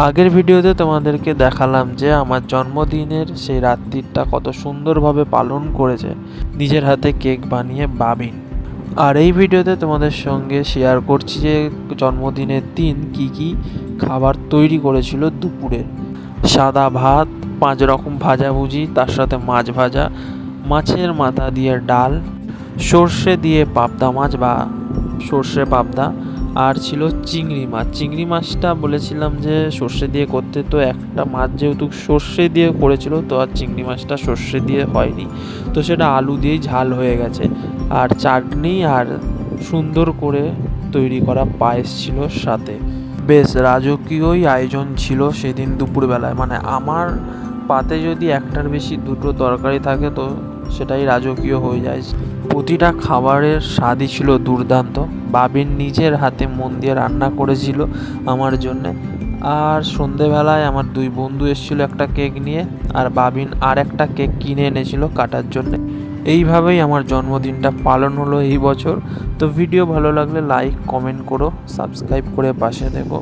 আগের ভিডিওতে তোমাদেরকে দেখালাম যে আমার জন্মদিনের সেই রাত্রিটা কত সুন্দরভাবে পালন করেছে নিজের হাতে কেক বানিয়ে বাবিন। আর এই ভিডিওতে তোমাদের সঙ্গে শেয়ার করছি যে জন্মদিনের দিন কি খাবার তৈরি করেছিল দুপুরে। সাদা ভাত, 5 রকম ভাজাভুজি, তার সাথে মাছ ভাজা, মাছের মাথা দিয়ে ডাল, সর্ষে দিয়ে পাবদা মাছ বা সর্ষে পাবদা, আর ছিল চিংড়ি মাছ। চিংড়ি মাছটা বলেছিলাম যে সর্ষে দিয়ে করতে, তো একটা মাছ যেহেতু সর্ষে দিয়ে করেছিল তো আর চিংড়ি মাছটা সর্ষে দিয়ে হয়নি, তো সেটা আলু দিয়েই ঝাল হয়ে গেছে। আর চাটনি আর সুন্দর করে তৈরি করা পায়েস ছিল সাথে। বেশ রাজকীয়ই আয়োজন ছিল সেদিন দুপুরবেলায়। মানে আমার পাতে যদি একটার বেশি দুটো তরকারি থাকে তো সেটাই রাজকীয় হয়ে যায়। প্রতিটা খাবারের স্বাদই ছিল দুর্দান্ত। বাবিন নিজের হাতে মন দিয়ে রান্না করেছিল আমার জন্যে। আর সন্ধেবেলায় আমার 2 বন্ধু এসেছিলো একটা কেক নিয়ে, আর বাবিন আর একটা কেক কিনে এনেছিল কাটার জন্যে। এইভাবেই আমার জন্মদিনটা পালন হলো এই বছর। তো ভিডিও ভালো লাগলে লাইক কমেন্ট করো, সাবস্ক্রাইব করে পাশে থেকো।